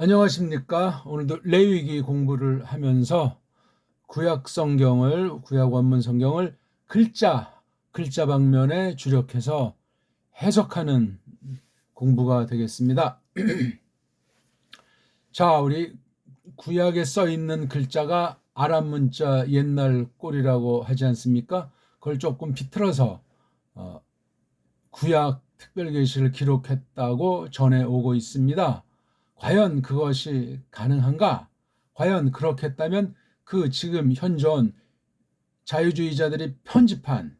안녕하십니까? 오늘도 레위기 공부를 하면서 구약 성경을, 구약 원문 성경을 글자 방면에 주력해서 해석하는 공부가 되겠습니다. 자, 우리 구약에 써 있는 글자가 아람 문자 옛날 꼴이라고 하지 않습니까? 그걸 조금 비틀어서 구약 특별계시를 기록했다고 전해오고 있습니다. 과연 그것이 가능한가? 과연 그렇겠다면 그 지금 현존 자유주의자들이 편집한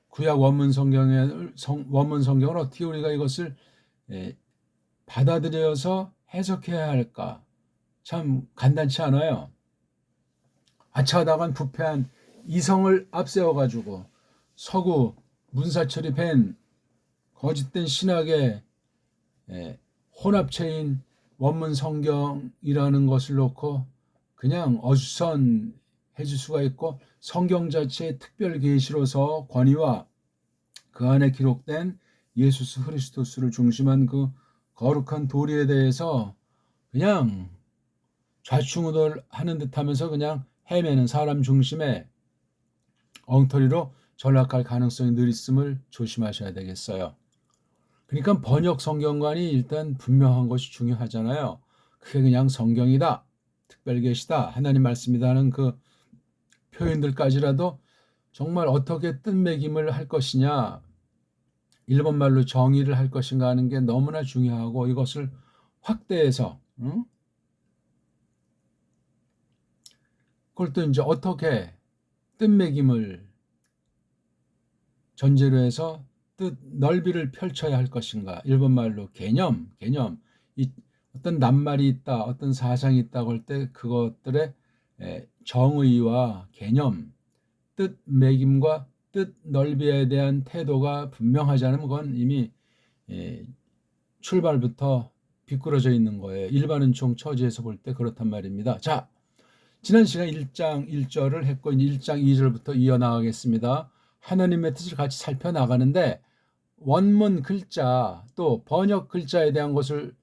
구약 원문 성경을 어떻게 우리가 이것을 받아들여서 해석해야 할까? 참 간단치 않아요. 아차하다간 부패한 이성을 앞세워가지고 서구 문사철이 밴 거짓된 신학의 혼합체인 원문 성경이라는 것을 놓고 그냥 어수선해질 수가 있고, 성경 자체의 특별 계시로서 권위와 그 안에 기록된 예수 그리스도를 중심한 그 거룩한 도리에 대해서 그냥 좌충우돌하는 듯하면서 그냥 헤매는 사람 중심의 엉터리로 전락할 가능성이 늘 있음을 조심하셔야 되겠어요. 그러니까 번역 성경관이 일단 분명한 것이 중요하잖아요. 그게 그냥 성경이다, 특별계시다, 하나님 말씀이다 하는 그 표현들까지라도 정말 어떻게 뜻매김을 할 것이냐, 일본말로 정의를 할 것인가 하는 게 너무나 중요하고, 이것을 확대해서 그걸 또 이제 어떻게 뜻매김을 전제로 해서 뜻 넓이를 펼쳐야 할 것인가, 일본말로 개념, 어떤 낱말이 있다, 어떤 사상이 있다고 할 때 그것들의 정의와 개념, 뜻 매김과 뜻 넓이에 대한 태도가 분명하지 않으면 그건 이미 출발부터 비꾸러져 있는 거예요. 일반은총 처지에서 볼 때 그렇단 말입니다. 자, 지난 시간 1장 1절을 했고 1장 2절부터 이어나가겠습니다. 하나님의 뜻을 같이 살펴나가는데, 원문 글자 또 번역 글자에 대한 것을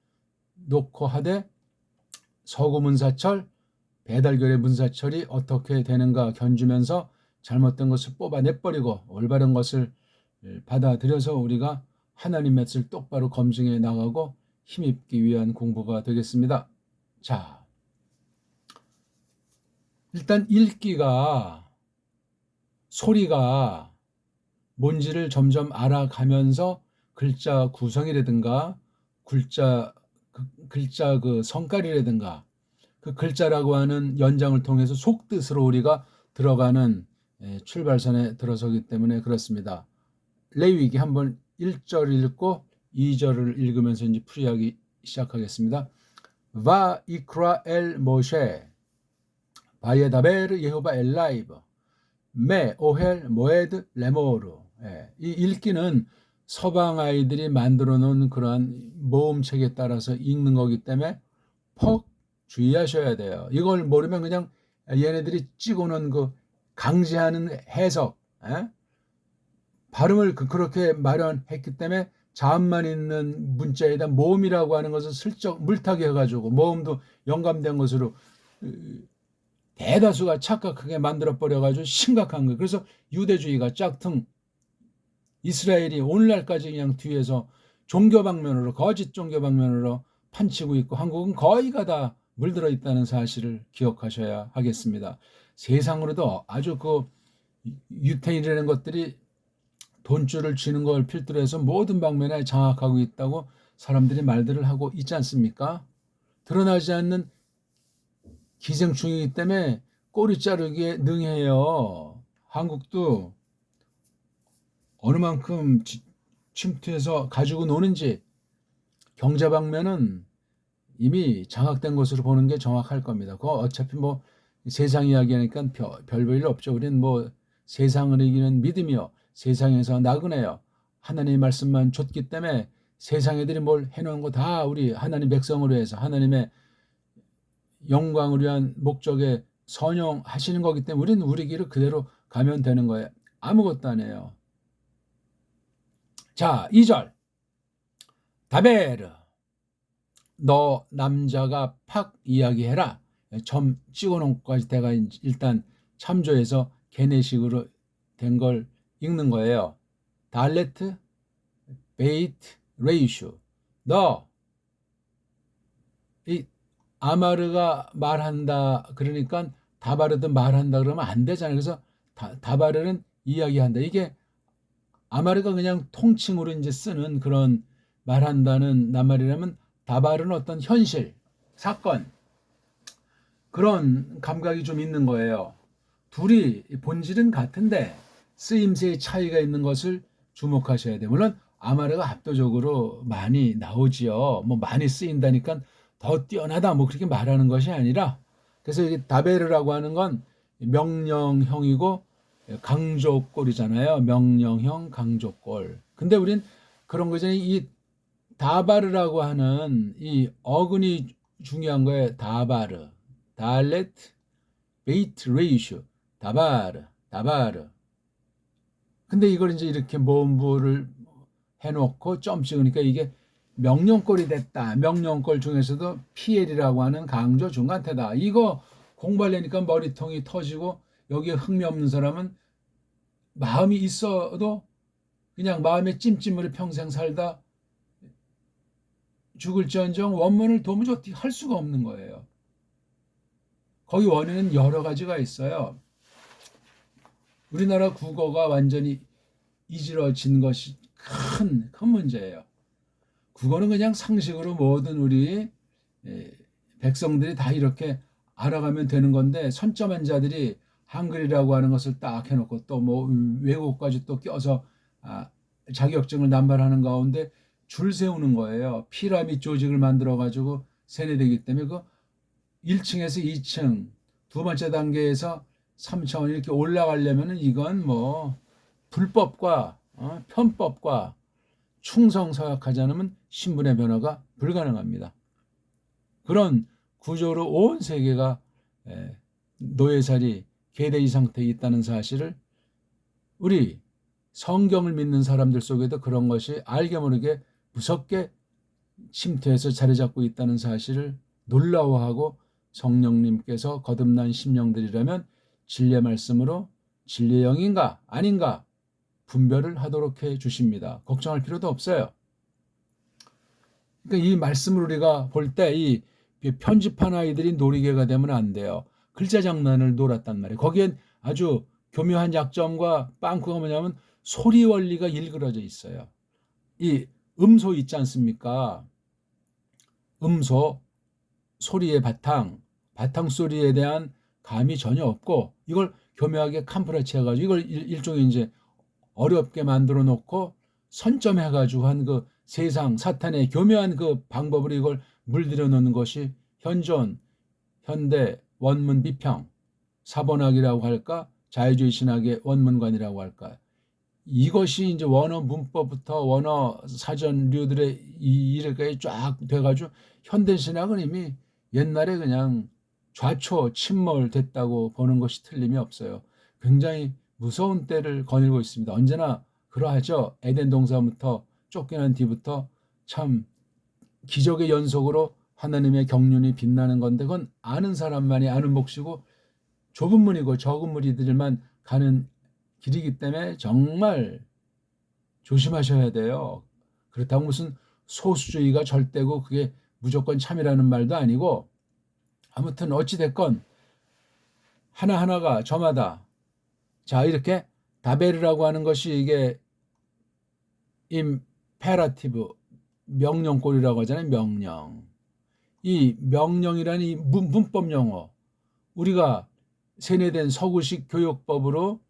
놓고 하되 서구 문사철, 배달결의 문사철이 어떻게 되는가 견주면서 잘못된 것을 뽑아내버리고 올바른 것을 받아들여서 우리가 하나님의 뜻을 똑바로 검증해 나가고 힘입기 위한 공부가 되겠습니다. 자, 일단 읽기가, 소리가 뭔지를 점점 알아가면서 글자 구성이라든가 글자 그 성깔이라든가 그 글자라고 하는 연장을 통해서 속뜻으로 우리가 들어가는 출발선에 들어서기 때문에 그렇습니다. 레위기 한번 1절 읽고 2절을 읽으면서 이제 풀이하기 시작하겠습니다. 바 이크라 엘 모셰 바예다베르 예호바 엘라이브 메 오헬 모에드 레모르. 이 읽기는 서방 아이들이 만들어 놓은 그러한 모음책에 따라서 읽는 거기 때문에 퍽 주의하셔야 돼요. 이걸 모르면 그냥 얘네들이 찍어놓은 그 강제하는 해석, 발음을 그렇게 마련했기 때문에 자음만 있는 문자에다 모음이라고 하는 것을 슬쩍 물타기 해가지고 모음도 영감된 것으로 대다수가 착각하게 만들어버려가지고 심각한 거예요. 그래서 유대주의가 짝퉁, 이스라엘이 오늘날까지 그냥 뒤에서 종교 방면으로, 거짓 종교 방면으로 판치고 있고, 한국은 거의가 다 물들어 있다는 사실을 기억하셔야 하겠습니다. 세상으로도 아주 그 유태인이라는 것들이 돈줄을 쥐는 걸 필두로 해서 모든 방면에 장악하고 있다고 사람들이 말들을 하고 있지 않습니까? 드러나지 않는 기생충이기 때문에 꼬리 자르기에 능해요. 한국도 어느 만큼 침투해서 가지고 노는지 경제 방면은 이미 장악된 것으로 보는 게 정확할 겁니다. 그거 어차피 뭐 세상 이야기하니까 별 볼 일 없죠. 우리는 뭐 세상을 이기는 믿음이요, 세상에서 나그네요, 하나님의 말씀만 줬기 때문에 세상 애들이 뭘 해놓은 거 다 우리 하나님 백성으로 해서 하나님의 영광을 위한 목적에 선용하시는 거기 때문에 우리는 우리 길을 그대로 가면 되는 거예요. 아무것도 안 해요. 자, 2절 다베르 너 남자가 팍 이야기해라. 점 찍어놓은 것까지 내가 일단 참조해서 개내식으로 된 걸 읽는 거예요. 달레트 베이트 레이슈. 너 이 아마르가 말한다 그러니까 다바르도 말한다 그러면 안 되잖아요. 그래서 다바르는 이야기한다. 이게 아마르가 그냥 통칭으로 이제 쓰는 그런 말한다는 낱말이라면 다바르는 어떤 현실, 사건 그런 감각이 좀 있는 거예요. 둘이 본질은 같은데 쓰임새의 차이가 있는 것을 주목하셔야 돼요. 물론 아마르가 압도적으로 많이 나오지요. 뭐 많이 쓰인다니까 더 뛰어나다 뭐 그렇게 말하는 것이 아니라 그래서 이게 다베르라고 하는 건 명령형이고 강조꼴이잖아요. 명령형 강조꼴. 근데 우린 그런 거잖아요. 이 다바르라고 하는 이 어근이 중요한 거예요. 다바르, 달레트, 베이트 레이슈, 다바르, 다바르. 근데 이걸 이제 이렇게 모음부를 해놓고 점 찍으니까 이게 명령꼴이 됐다. 명령꼴 중에서도 PL이라고 하는 강조 중간태다. 이거 공부하려니까 머리통이 터지고 여기에 흥미 없는 사람은 마음이 있어도 그냥 마음에 찜찜으로 평생 살다 죽을지언정 원문을 도무지 어떻게 할 수가 없는 거예요. 거기 원인은 여러 가지가 있어요. 우리나라 국어가 완전히 이지러진 것이 큰 문제예요. 국어는 그냥 상식으로 모든 우리 백성들이 다 이렇게 알아가면 되는 건데 선점한 자들이 한글이라고 하는 것을 딱 해놓고 또 뭐 외국어까지 또 껴서 자격증을 남발하는 가운데 줄 세우는 거예요. 피라미드 조직을 만들어 가지고 세뇌되기 때문에 그 1층에서 2층 두 번째 단계에서 3차원 이렇게 올라가려면은 이건 뭐 불법과 편법과 충성서약하지 않으면 신분의 변화가 불가능합니다. 그런 구조로 온 세계가 노예살이 계대이 상태에 있다는 사실을 우리 성경을 믿는 사람들 속에도 그런 것이 알게 모르게 무섭게 침투해서 자리 잡고 있다는 사실을 놀라워하고 성령님께서 거듭난 심령들이라면 진리의 말씀으로 진리의 영인가 아닌가 분별을 하도록 해 주십니다. 걱정할 필요도 없어요. 그러니까 이 말씀을 우리가 볼 때 이 편집한 아이들이 놀이개가 되면 안 돼요. 글자 장난을 놀았단 말이에요. 거기엔 아주 교묘한 약점과 빵꾸가 뭐냐면 소리 원리가 일그러져 있어요. 이 음소 있지 않습니까? 음소, 소리의 바탕 소리에 대한 감이 전혀 없고 이걸 교묘하게 캄프라치 해가지고 이걸 일종의 이제 어렵게 만들어 놓고 선점해가지고 한 그 세상 사탄의 교묘한 그 방법으로 이걸 물들여 놓는 것이 현존, 현대, 원문 비평, 사본학이라고 할까, 자유주의 신학의 원문관이라고 할까. 이것이 이제 원어 문법부터 원어 사전류들의 이렇게 쫙 돼가지고 현대 신학은 이미 옛날에 그냥 좌초 침몰됐다고 보는 것이 틀림이 없어요. 굉장히 무서운 때를 거닐고 있습니다. 언제나 그러하죠. 에덴 동산부터 쫓겨난 뒤부터 참 기적의 연속으로 하나님의 경륜이 빛나는 건데 그건 아는 사람만이 아는 몫이고 좁은 문이고 적은 무리들만 가는 길이기 때문에 정말 조심하셔야 돼요. 그렇다고 무슨 소수주의가 절대고 그게 무조건 참이라는 말도 아니고 아무튼 어찌됐건 하나하나가 저마다 자 이렇게 다베르라고 하는 것이 이게 임페라티브 명령꼴이라고 하잖아요. 명령. 이 명령이라는 이 문법 용어 우리가 세뇌된 서구식 교육법으로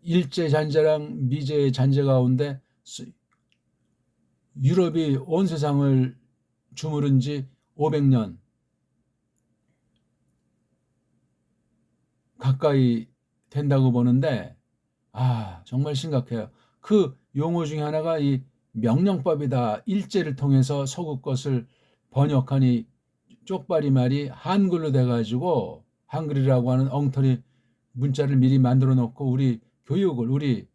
일제 잔재랑 미제 잔재 가운데 유럽이 온 세상을 주무른 지 500년 가까이 된다고 보는데 정말 심각해요. 그 용어 중에 하나가 이 명령법이다. 일제를 통해서 서구 것을 번역한 이 쪽발이 말이 한글로 돼가지고 한글이라고 하는 엉터리 문자를 미리 만들어 놓고 우리 교육을 우리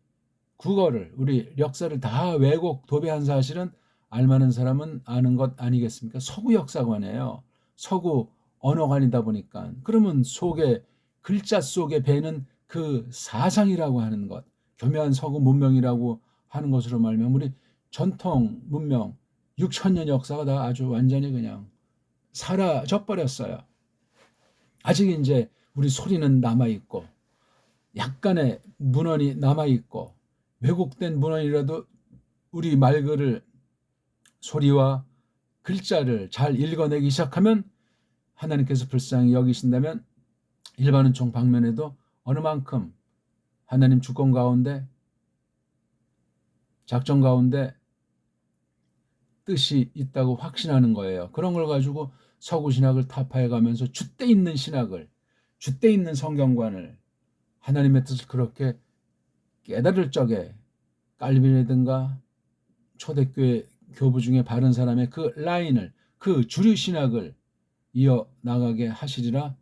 국어를 우리 역사를 다 왜곡 도배한 사실은 알만한 사람은 아는 것 아니겠습니까? 서구 역사관이에요. 서구 언어관이다 보니까. 그러면 속에 글자 속에 배는 그 사상이라고 하는 것, 교묘한 서구 문명이라고 하는 것으로 말하면 우리 전통 문명 6,000년 역사가 다 아주 완전히 그냥 사라져 버렸어요. 아직 이제 우리 소리는 남아 있고 약간의 문헌이 남아 있고 왜곡된 문헌이라도 우리 말글을 소리와 글자를 잘 읽어내기 시작하면 하나님께서 불쌍히 여기신다면 일반은총 방면에도 어느 만큼 하나님 주권 가운데 작전 가운데 뜻이 있다고 확신하는 거예요. 그런 걸 가지고 서구 신학을 타파해 가면서 줏대 있는 신학을 줏대 있는 성경관을 하나님의 뜻을 그렇게 깨달을 적에 깔빈이라든가 초대교회 교부 중에 바른 사람의 그 라인을 그 주류 신학을 이어나가게 하시리라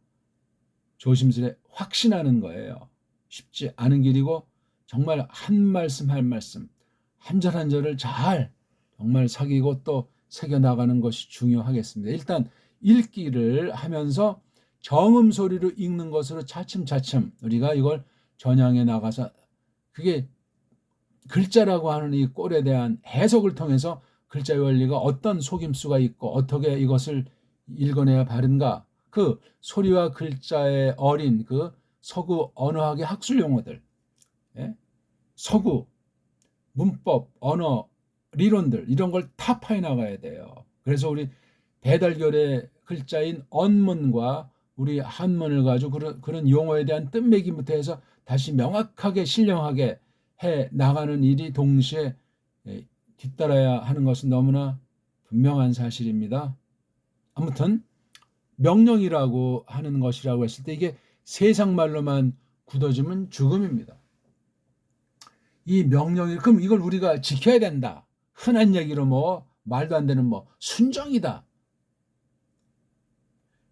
조심스레 확신하는 거예요. 쉽지 않은 길이고 정말 한 말씀 한 말씀 한 절 한 절을 잘 정말 사귀고 또 새겨나가는 것이 중요하겠습니다. 일단 읽기를 하면서 정음 소리로 읽는 것으로 차츰차츰 우리가 이걸 전향해 나가서 그게 글자라고 하는 이 꼴에 대한 해석을 통해서 글자의 원리가 어떤 속임수가 있고 어떻게 이것을 읽어내야 바른가 그 소리와 글자의 어린 그 서구 언어학의 학술 용어들 예? 서구 문법 언어 리론들 이런 걸 타파해 나가야 돼요. 그래서 우리 배달결의 글자인 언문과 우리 한문을 가지고 그런 용어에 대한 뜻매김부터 해서 다시 명확하게 신령하게 해 나가는 일이 동시에 뒤따라야 하는 것은 너무나 분명한 사실입니다. 아무튼 명령이라고 하는 것이라고 했을 때 이게 세상 말로만 굳어지면 죽음입니다. 이 명령이 그럼 이걸 우리가 지켜야 된다. 흔한 얘기로 뭐 말도 안 되는 뭐 순정이다.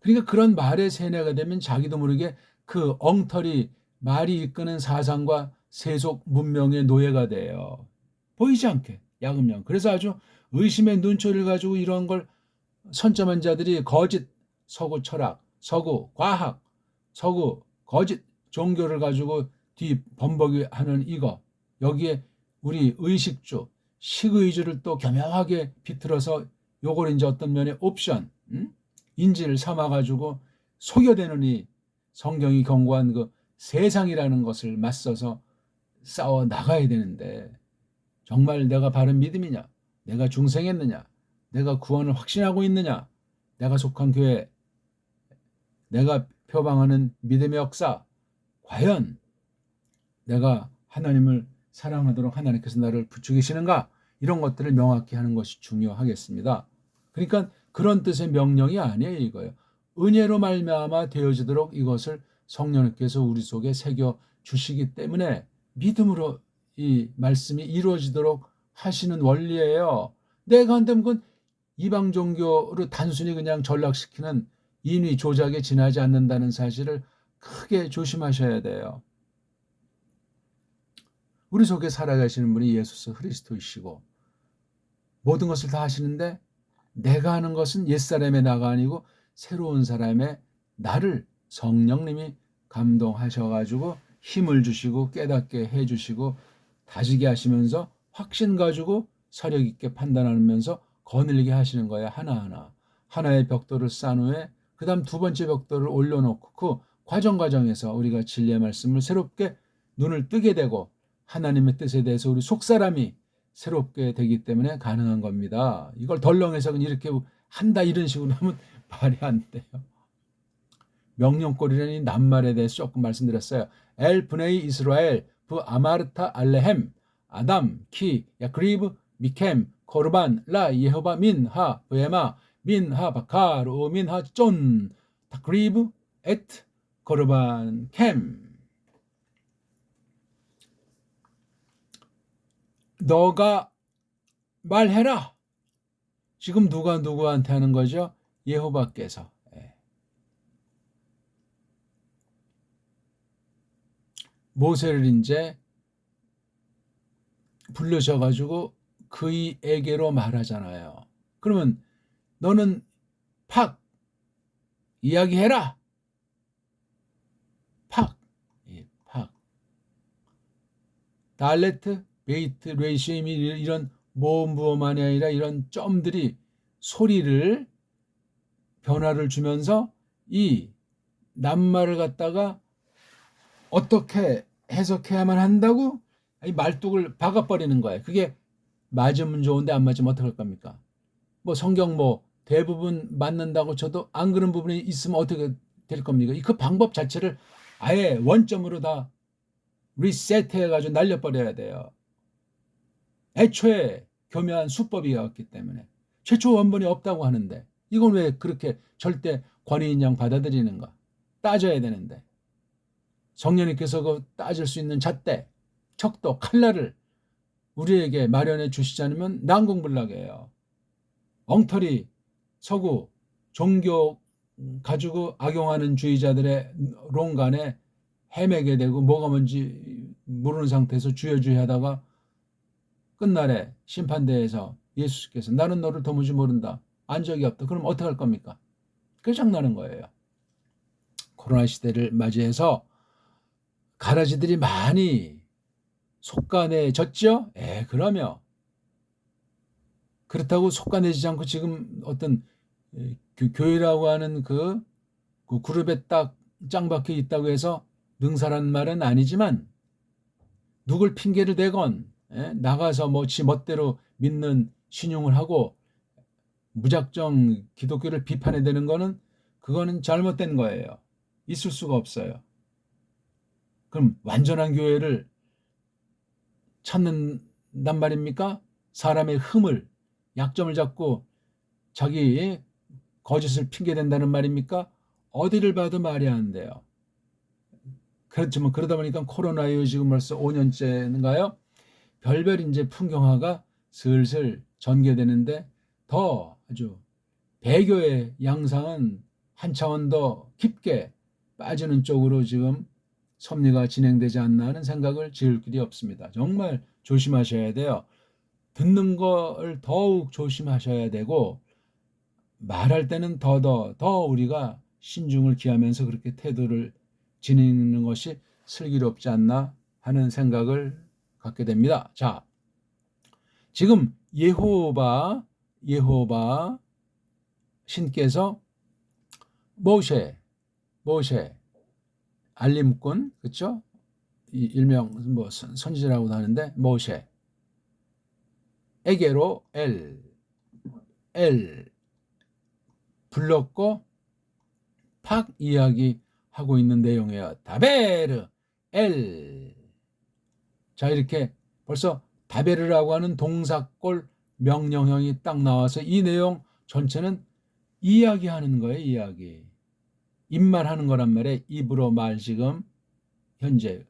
그러니까 그런 말에 세뇌가 되면 자기도 모르게 그 엉터리 말이 이끄는 사상과 세속 문명의 노예가 돼요. 보이지 않게 야금야금. 그래서 아주 의심의 눈초리를 가지고 이런 걸 선점한 자들이 거짓 서구 철학, 서구 과학, 서구 거짓 종교를 가지고 뒤 범벅이 하는 이거 여기에 우리 의식주, 식의주를 또 교묘하게 비틀어서 요걸 이제 어떤 면의 옵션 인지를 삼아가지고 속여대는 이 성경이 경고한 그 세상이라는 것을 맞서서 싸워 나가야 되는데 정말 내가 바른 믿음이냐? 내가 중생했느냐? 내가 구원을 확신하고 있느냐? 내가 속한 교회, 내가 표방하는 믿음의 역사, 과연 내가 하나님을 사랑하도록 하나님께서 나를 부추기시는가? 이런 것들을 명확히 하는 것이 중요하겠습니다. 그러니까 그런 뜻의 명령이 아니에요, 이거예요. 은혜로 말미암아 되어지도록 이것을 성령님께서 우리 속에 새겨 주시기 때문에 믿음으로 이 말씀이 이루어지도록 하시는 원리예요. 내가 한다면 그건 이방 종교로 단순히 그냥 전락시키는 인위 조작에 지나지 않는다는 사실을 크게 조심하셔야 돼요. 우리 속에 살아가시는 분이 예수 그리스도이시고 모든 것을 다 하시는데 내가 하는 것은 옛사람의 나가 아니고 새로운 사람의 나를 성령님이 감동하셔가지고 힘을 주시고 깨닫게 해주시고 다지게 하시면서 확신 가지고 서력 있게 판단하면서 거늘게 하시는 거야. 하나하나. 하나의 벽돌을 쌓은 후에 그 다음 두 번째 벽돌을 올려놓고 그 과정에서 우리가 진리의 말씀을 새롭게 눈을 뜨게 되고 하나님의 뜻에 대해서 우리 속사람이 새롭게 되기 때문에 가능한 겁니다. 이걸 덜렁해서 이렇게 한다 이런 식으로 하면 말이 안 돼요. 명령꼴이라는 이 낱말에 대해서 조금 말씀드렸어요. 엘 브네이 이스라엘 부 아마르타 알레헴 아담 키 야크리브 미켐 코르반 라 예호바 민하 브에마 민하 바카르 민하 쫀 타크리브 엣 코르반 캠 너가 말해라. 지금 누가 누구한테 하는 거죠? 예호바께서. 모세를 이제 불러셔가지고 그이에게로 말하잖아요. 그러면 너는 팍 이야기해라. 팍. 예, 팍. 달레트, 베이트, 레이시엠 이런 모음부어만이 아니라 이런 점들이 소리를 변화를 주면서 이 낱말을 갖다가 어떻게 해석해야만 한다고 이 말뚝을 박아버리는 거예요. 그게 맞으면 좋은데 안 맞으면 어떡할 겁니까? 뭐 성경 뭐 대부분 맞는다고 쳐도 안 그런 부분이 있으면 어떻게 될 겁니까? 그 방법 자체를 아예 원점으로 다 리셋해가지고 날려버려야 돼요. 애초에 교묘한 수법이었기 때문에 최초 원본이 없다고 하는데 이건 왜 그렇게 절대 권위인 양 받아들이는가? 따져야 되는데 성령님께서 그 따질 수 있는 잣대, 척도, 칼날을 우리에게 마련해 주시지 않으면 난공불락이에요. 엉터리 서구 종교 가지고 악용하는 주의자들의 롱간에 헤매게 되고 뭐가 뭔지 모르는 상태에서 주여주여 하다가 끝날에 심판대에서 예수께서 나는 너를 도무지 모른다. 안 적이 없다. 그럼 어떻게 할 겁니까? 끝장나는 거예요. 코로나 시대를 맞이해서 가라지들이 많이 속가내졌죠? 그러면 그렇다고 속가내지 않고 지금 어떤 교회라고 하는 그 그룹에 딱 짱박혀 있다고 해서 능사란 말은 아니지만 누굴 핑계를 대건 나가서 뭐 지 멋대로 믿는 신용을 하고 무작정 기독교를 비판해 대는 거는 그거는 잘못된 거예요. 있을 수가 없어요. 그럼 완전한 교회를 찾는단 말입니까? 사람의 흠을 약점을 잡고 자기 거짓을 핑계댄다는 말입니까? 어디를 봐도 말이 안 돼요. 그렇지만 그러다 보니까 코로나 이후 지금 벌써 5년째인가요? 별별 이제 풍경화가 슬슬 전개되는데 더 아주 배교의 양상은 한 차원 더 깊게 빠지는 쪽으로 지금 섭리가 진행되지 않나 하는 생각을 지을 길이 없습니다. 정말 조심하셔야 돼요. 듣는 걸 더욱 조심하셔야 되고 말할 때는 더 우리가 신중을 기하면서 그렇게 태도를 지니는 것이 슬기롭지 않나 하는 생각을 갖게 됩니다. 자, 지금 예호바 신께서 모세 알림꾼 그렇죠? 일명 뭐 선지자라고도 하는데 모세에게로 엘 불렀고 팍 이야기하고 있는 내용이에요. 다베르 엘. 자, 이렇게 벌써 다베르라고 하는 동사골 명령형이 딱 나와서 이 내용 전체는 이야기하는 거예요. 이야기. 입말하는 거란 말이에요. 입으로 말 지금 현재.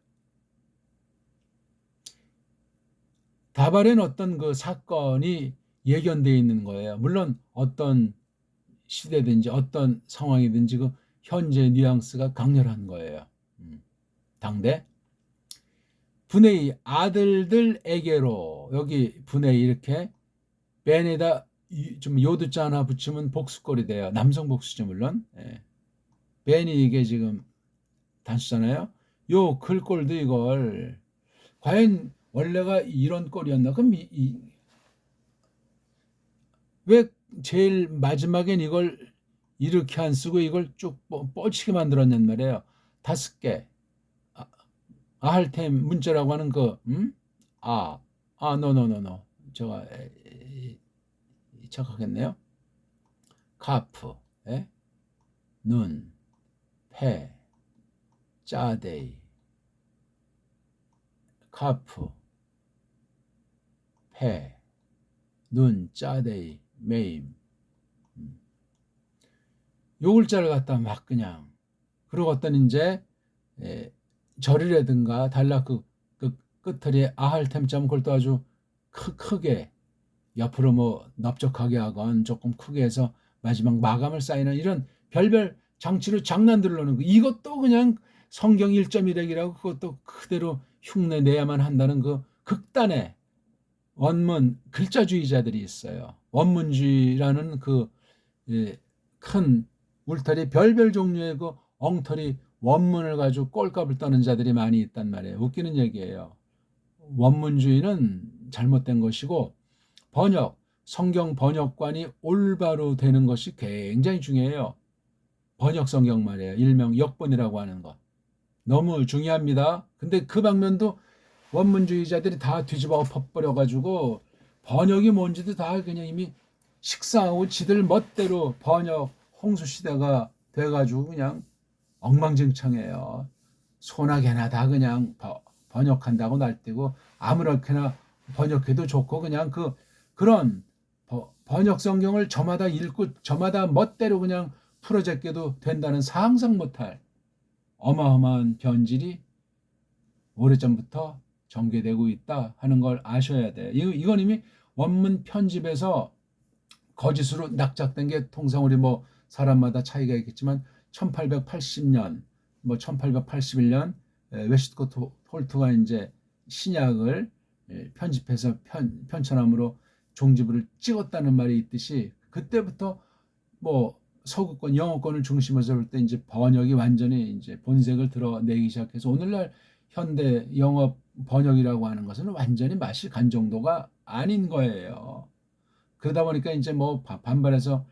다발엔 어떤 그 사건이 예견되어 있는 거예요. 물론 어떤 시대든지 어떤 상황이든지 그 현재 뉘앙스가 강렬한 거예요. 당대 분의 아들들에게로 여기 분의 이렇게 벤에다 좀 요두자 하나 붙이면 복수꼴이 돼요. 남성 복수죠 물론. 벤이 이게 지금 단수잖아요. 요 글꼴도 이걸 과연 원래가 이런 꼴이었나? 그럼 왜 제일 마지막엔 이걸 이렇게 안 쓰고 이걸 쭉 뻗치게 만들었냔 말이에요. 5개 아할템 문자라고 하는 그 노 제가 착각했네요. 카프 눈 패 짜데이 카프 패 눈 짜데이 메임 요 글자를 갖다 막 그냥 그리고 어떤 이제 절이라든가 달라 그 끝털이 아할템점 그걸 또 아주 크게 옆으로 뭐 넓적하게 하건 조금 크게 해서 마지막 마감을 쌓이는 이런 별별 장치로 장난들을 놓는 거 이것도 그냥 성경 1.1핵이라고 그것도 그대로 흉내 내야만 한다는 그 극단의 원문 글자주의자들이 있어요. 원문주의라는 그 큰 울타리 별별 종류의 그 엉터리 원문을 가지고 꼴값을 떠는 자들이 많이 있단 말이에요. 웃기는 얘기예요. 원문주의는 잘못된 것이고 성경 번역관이 올바로 되는 것이 굉장히 중요해요. 번역 성경 말이에요. 일명 역본이라고 하는 것. 너무 중요합니다. 근데 그 방면도 원문주의자들이 다 뒤집어 엎어버려가지고 번역이 뭔지도 다 그냥 이미 식상하고 지들 멋대로 번역 홍수시대가 돼가지고 그냥 엉망진창이에요. 소나개나 다 그냥 번역한다고 날뛰고 아무렇게나 번역해도 좋고 그냥 그런 번역 성경을 저마다 읽고 저마다 멋대로 그냥 풀어제껴도 된다는 상상 못할 어마어마한 변질이 오래전부터 전개되고 있다 하는 걸 아셔야 돼. 이건 이미 원문 편집에서 거짓으로 낙작된 게 통상 우리 뭐 사람마다 차이가 있겠지만 1880년, 뭐 1881년 웨스트코트 홀트가 이제 신약을 편집해서 편찬함으로 종지부를 찍었다는 말이 있듯이 그때부터 뭐 서구권 영어권을 중심으로 볼 때 이제 번역이 완전히 이제 본색을 드러내기 시작해서 오늘날 현대 영어 번역이라고 하는 것은 완전히 맛이 간 정도가 아닌 거예요. 그러다 보니까 이제 뭐 반발해서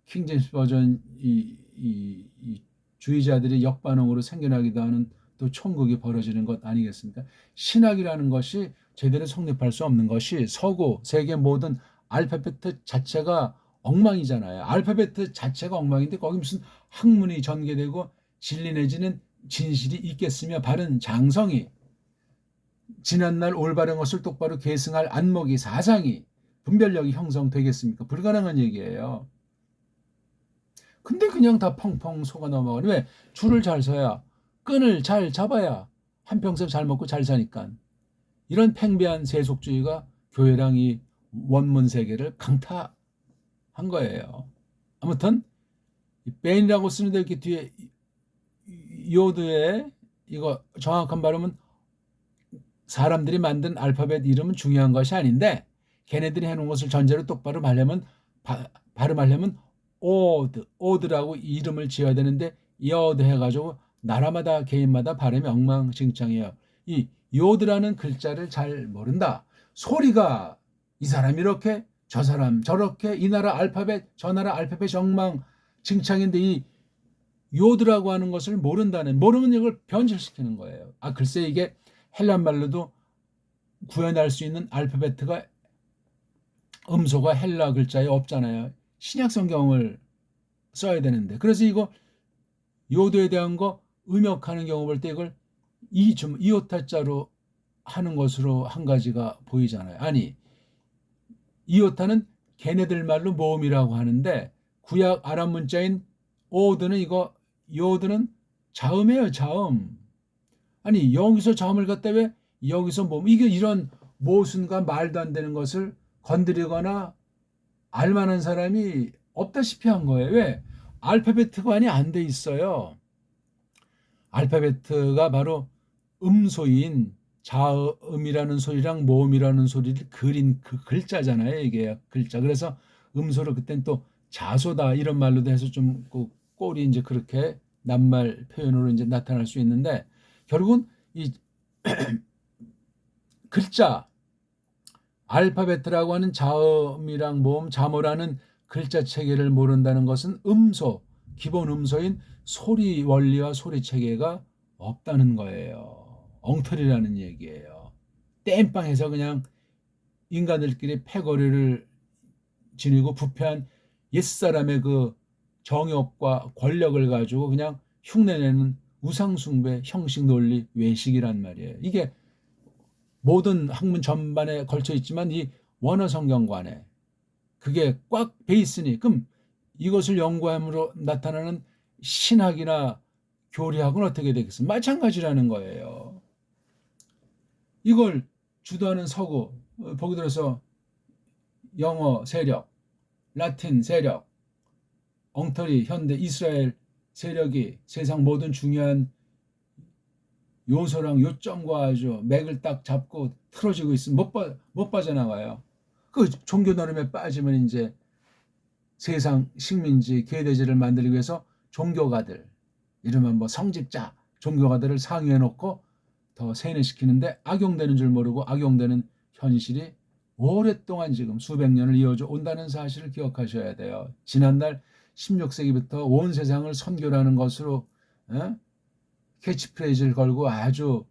킹제임스 버전 이 주의자들이 역반응으로 생겨나기도 하는 또 총극이 벌어지는 것 아니겠습니까? 신학이라는 것이 제대로 성립할 수 없는 것이 서구 세계 모든 알파벳 자체가 엉망이잖아요. 알파벳 자체가 엉망인데 거기 무슨 학문이 전개되고 진리 내지는 진실이 있겠으며 바른 장성이 지난날 올바른 것을 똑바로 계승할 안목이 사상이 분별력이 형성되겠습니까? 불가능한 얘기예요. 근데 그냥 다 펑펑 속아 넘어가니 왜? 줄을 잘 서야 끈을 잘 잡아야 한평생 잘 먹고 잘 사니까. 이런 팽배한 세속주의가 교회랑 이 원문 세계를 강타한 거예요. 아무튼 벤이라고 쓰는데 이렇게 뒤에 요드에 이거 정확한 발음은 사람들이 만든 알파벳 이름은 중요한 것이 아닌데 걔네들이 해놓은 것을 전제로 똑바로 발음하려면 오드라고 이름을 지어야 되는데 여드 해가지고 나라마다 개인마다 발음이 엉망진창이에요. 이 요드라는 글자를 잘 모른다. 소리가 이 사람 이렇게 저 사람 저렇게 이 나라 알파벳 저 나라 알파벳 엉망진창인데 이 요드라고 하는 것을 모르면 이걸 변질시키는 거예요. 글쎄 이게 헬란 말로도 구현할 수 있는 알파벳가 음소가 헬라 글자에 없잖아요. 신약 성경을 써야 되는데 그래서 이거 요도에 대한 거 음역하는 경우 볼 때 이걸 이오타자로 하는 것으로 한 가지가 보이잖아요. 아니 이오타는 걔네들 말로 모음이라고 하는데 구약 아람 문자인 오드는 이거 요드는 자음이에요. 자음. 아니 여기서 자음을 갖다 왜 여기서 모음 이게 이런 모순과 말도 안 되는 것을 건드리거나 알만한 사람이 없다시피 한 거예요. 왜? 알파벳관이 안 돼 있어요. 알파벳가 바로 음소인 자음이라는 소리랑 모음이라는 소리를 그린 그 글자잖아요. 이게 글자. 그래서 음소를 그땐 또 자소다 이런 말로도 해서 좀 꼴이 이제 그렇게 낱말 표현으로 이제 나타날 수 있는데 결국은 이 글자 알파벳이라고 하는 자음이랑 모음 자모라는 글자 체계를 모른다는 것은 음소 기본 음소인 소리 원리와 소리 체계가 없다는 거예요. 엉터리라는 얘기예요. 땜빵해서 그냥 인간들끼리 패거리를 지니고 부패한 옛사람의 그 정욕과 권력을 가지고 그냥 흉내내는 우상숭배, 형식 논리, 외식이란 말이에요. 이게 모든 학문 전반에 걸쳐 있지만 이 원어 성경관에 그게 꽉 베이스니 그럼 이것을 연구함으로 나타나는 신학이나 교리학은 어떻게 되겠습니까? 마찬가지라는 거예요. 이걸 주도하는 서구, 보기 들어서 영어 세력, 라틴 세력, 엉터리 현대 이스라엘 세력이 세상 모든 중요한 요소랑 요점과 아주 맥을 딱 잡고 틀어지고 있으면 못 빠져나와요. 그 종교 노름에 빠지면 이제 세상 식민지 계대지를 만들기 위해서 종교가들, 이러면 뭐 성직자 종교가들을 상위에 놓고 더 세뇌시키는데 악용되는 줄 모르고 악용되는 현실이 오랫동안 지금 수백 년을 이어져 온다는 사실을 기억하셔야 돼요. 지난날 16세기부터 온 세상을 선교라는 것으로 캐치프레이즈를 걸고 아주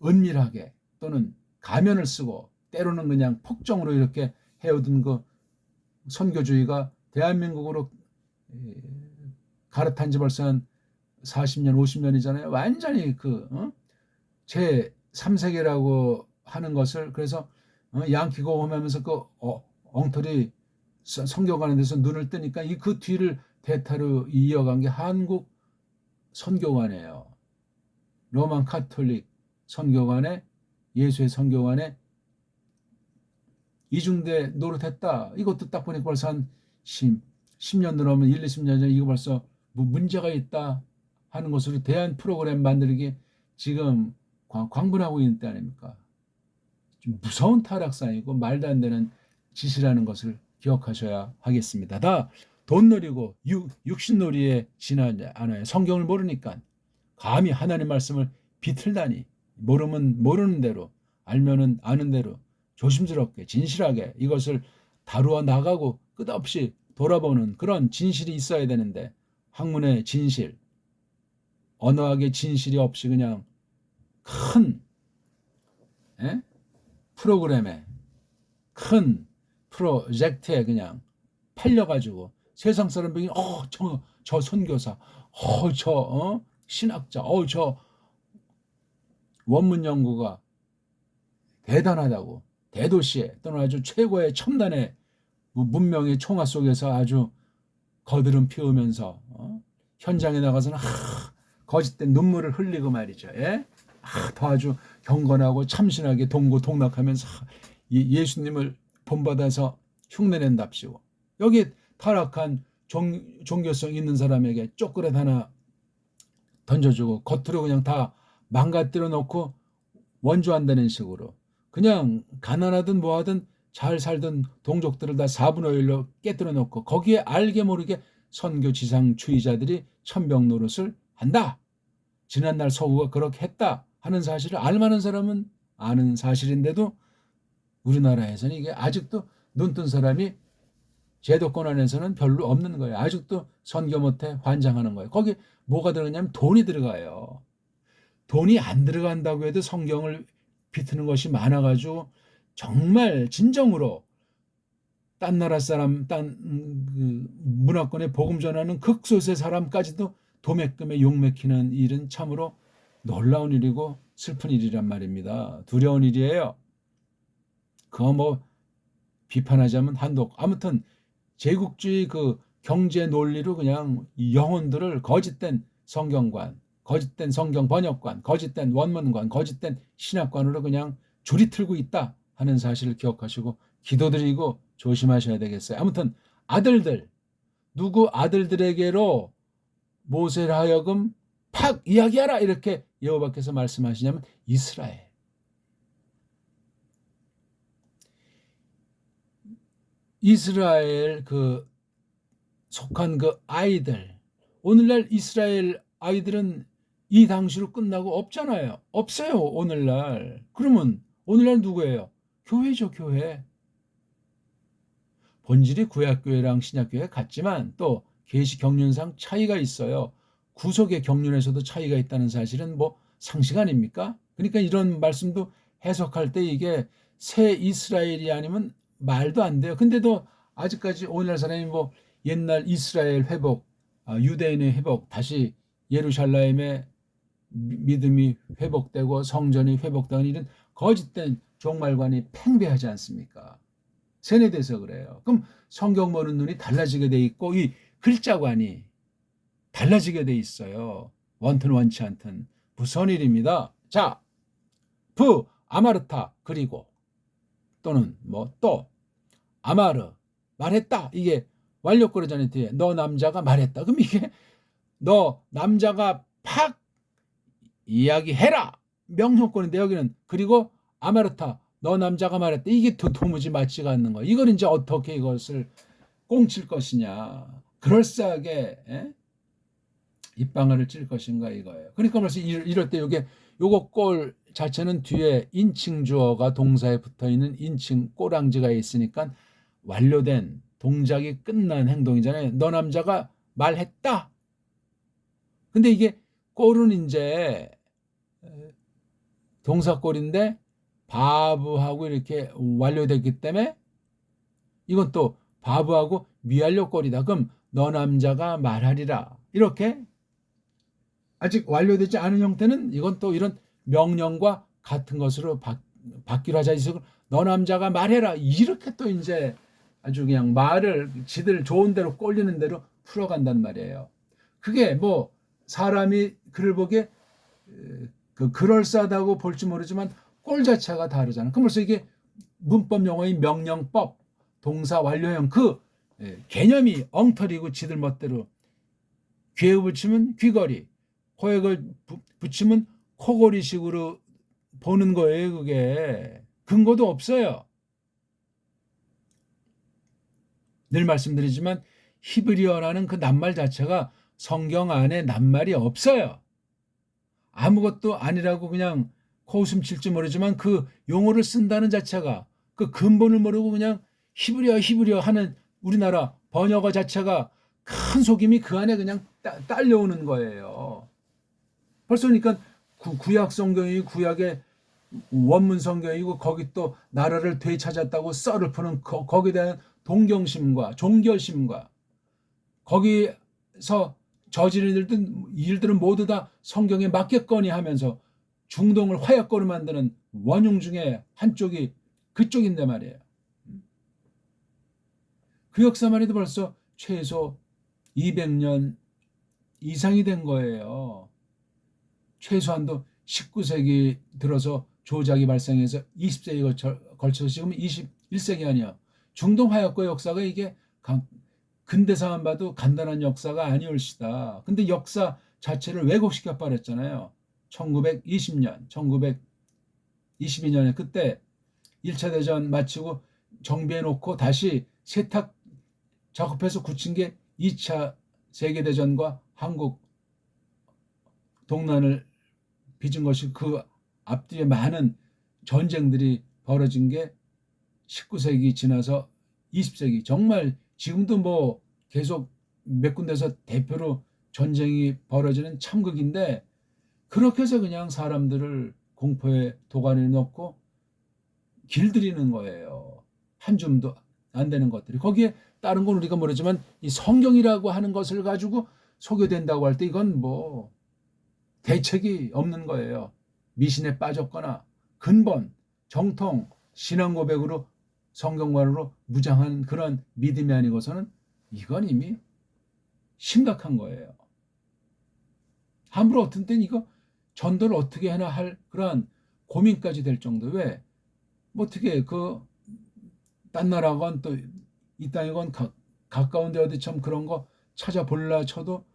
은밀하게 또는 가면을 쓰고 때로는 그냥 폭정으로 이렇게 해오던 그 선교주의가 대한민국으로 갈아탄 지 벌써 한 40년, 50년이잖아요. 완전히 제 3세계라고 하는 것을 그래서 양키고 험하면서 그 엉터리 선교가는 데서 눈을 뜨니까 그 뒤를 대타로 이어간 게 한국 선교관이에요. 로만 카톨릭 선교관에 예수의 선교관에 이중대 노릇했다. 이것도 딱 보니까 벌써 한 10년 넘으면 1, 20년 전에 이거 벌써 뭐 문제가 있다 하는 것으로 대한 프로그램 만들기 지금 광분하고 있는 때 아닙니까? 좀 무서운 타락상이고 말도 안 되는 짓이라는 것을 기억하셔야 하겠습니다. 다 돈놀이고 육신놀이에 지나지 않아요. 성경을 모르니까 감히 하나님 말씀을 비틀다니 모르면 모르는 대로 알면은 아는 대로 조심스럽게 진실하게 이것을 다루어 나가고 끝없이 돌아보는 그런 진실이 있어야 되는데 학문의 진실, 언어학의 진실이 없이 그냥 큰 프로그램에 큰 프로젝트에 그냥 팔려가지고 세상 사람들이 저 선교사, 저 신학자, 저 원문 연구가 대단하다고 대도시에 또는 아주 최고의 첨단의 문명의 총화 속에서 아주 거드름 피우면서 현장에 나가서는 거짓된 눈물을 흘리고 말이죠. 더 아주 경건하고 참신하게 동고동락하면서 예수님을 본받아서 흉내낸답시고 여기 타락한 종교성 있는 사람에게 쪼그렛 하나 던져주고 겉으로 그냥 다 망가뜨려 놓고 원조한다는 식으로 그냥 가난하든 뭐하든 잘 살던 동족들을 다 4분의 1로 깨뜨려 놓고 거기에 알게 모르게 선교지상주의자들이 천병 노릇을 한다. 지난날 서구가 그렇게 했다 하는 사실을 알만한 사람은 아는 사실인데도 우리나라에서는 이게 아직도 눈뜬 사람이 제도권 안에서는 별로 없는 거예요. 아직도 선교 못해 환장하는 거예요. 거기 뭐가 들어가냐면 돈이 들어가요. 돈이 안 들어간다고 해도 성경을 비트는 것이 많아가지고 정말 진정으로 딴 나라 사람, 문화권에 복음 전하는 극소수의 사람까지도 도매금에 욕맥히는 일은 참으로 놀라운 일이고 슬픈 일이란 말입니다. 두려운 일이에요. 그거 뭐 비판하자면 한독. 아무튼 제국주의 그 경제 논리로 그냥 영혼들을 거짓된 성경관, 거짓된 성경 번역관, 거짓된 원문관, 거짓된 신학관으로 그냥 줄이 틀고 있다 하는 사실을 기억하시고 기도드리고 조심하셔야 되겠어요. 아무튼 아들들, 누구 아들들에게로 모세를 하여금 팍 이야기하라 이렇게 여호와께서 말씀하시냐면 이스라엘. 이스라엘 속한 그 아이들. 오늘날 이스라엘 아이들은 이 당시로 끝나고 없잖아요. 없어요, 오늘날. 그러면 오늘날 누구예요? 교회죠, 교회. 본질이 구약교회랑 신약교회 같지만 또 계시 경륜상 차이가 있어요. 구속의 경륜에서도 차이가 있다는 사실은 뭐 상식 아닙니까? 그러니까 이런 말씀도 해석할 때 이게 새 이스라엘이 아니면 말도 안 돼요. 근데도 아직까지 오늘날 사람이 뭐 옛날 이스라엘 회복, 유대인의 회복, 다시 예루살렘의 믿음이 회복되고 성전이 회복되는 이런 거짓된 종말관이 팽배하지 않습니까? 세뇌돼서 그래요. 그럼 성경 보는 눈이 달라지게 돼 있고 이 글자관이 달라지게 돼 있어요. 원튼 원치 않든 무서운 일입니다. 자, 아마르타 그리고 또는 뭐 또 아마르 말했다. 이게 완료거리잖아요. 뒤에 너 남자가 말했다. 그럼 이게 너 남자가 팍 이야기해라 명령권인데 여기는 그리고 아마르타 너 남자가 말했다. 이게 도무지 맞지가 않는 거야. 이걸 이제 어떻게 이것을 꽁칠 것이냐. 그럴싸하게 입방아를 찔 것인가 이거예요. 그러니까 벌써 이럴 때 요거 꼴 자체는 뒤에 인칭 주어가 동사에 붙어있는 인칭 꼬랑지가 있으니까 완료된 동작이 끝난 행동이잖아요. 너 남자가 말했다. 근데 이게 꼴은 이제 동사 꼴인데 바브하고 이렇게 완료됐기 때문에 이건 또 바브하고 미완료 꼴이다. 그럼 너 남자가 말하리라. 이렇게 아직 완료되지 않은 형태는 이건 또 이런 명령과 같은 것으로 바뀌려 하자. 너 남자가 말해라. 이렇게 또 이제 아주 그냥 말을 지들 좋은 대로 꼴리는 대로 풀어간단 말이에요. 그게 뭐 사람이 글을 보기에 그럴싸하다고 볼지 모르지만 꼴 자체가 다르잖아. 그럼 벌써 이게 문법 용어인 명령법, 동사 완료형 그 개념이 엉터리고 지들 멋대로 귀에 붙이면 귀걸이, 코에 붙이면 코걸이식으로 보는 거예요. 그게 근거도 없어요. 늘 말씀드리지만 히브리어라는 그 낱말 자체가 성경 안에 낱말이 없어요. 아무것도 아니라고 그냥 코웃음 칠지 모르지만 그 용어를 쓴다는 자체가 그 근본을 모르고 그냥 히브리어 하는 우리나라 번역어 자체가 큰 속임이 그 안에 그냥 딸려오는 거예요. 벌써 그러니까 구약 성경이 구약의 원문 성경이고 거기 또 나라를 되찾았다고 썰을 푸는 거기에 대한 동경심과 종결심과 거기서 저지른 일들은 모두 다 성경에 맞겠거니 하면서 중동을 화약고로 만드는 원흉 중에 한쪽이 그쪽인데 말이에요. 그 역사만 해도 벌써 최소 200년 이상이 된 거예요. 최소한도 19세기 들어서 조작이 발생해서 20세기에 걸쳐서 지금 21세기 아니야. 중동 화약고 역사가 이게 근대사만 봐도 간단한 역사가 아니올시다. 근데 역사 자체를 왜곡시켜 버렸잖아요. 1920년, 1922년에 그때 1차 대전 마치고 정비해놓고 다시 세탁 작업해서 굳힌 게 2차 세계대전과 한국 동난을 빚은 것이 그 앞뒤에 많은 전쟁들이 벌어진 게 19세기 지나서 20세기 정말 지금도 뭐 계속 몇 군데서 대표로 전쟁이 벌어지는 참극인데 그렇게 해서 그냥 사람들을 공포의 도가니에 넣고 길들이는 거예요. 한 줌도 안 되는 것들이. 거기에 다른 건 우리가 모르지만 이 성경이라고 하는 것을 가지고 소개된다고 할 때 이건 뭐 대책이 없는 거예요. 미신에 빠졌거나 근본, 정통, 신앙 고백으로 성경관으로 무장한 그런 믿음이 아니고서는 이건 이미 심각한 거예요. 함부로 어떤 때는 이거 전도를 어떻게 해나 할 그런 고민까지 될 정도. 왜? 뭐 어떻게 딴 나라건 또 이 땅이건 가까운데 어디 참 그런 거 찾아볼라 쳐도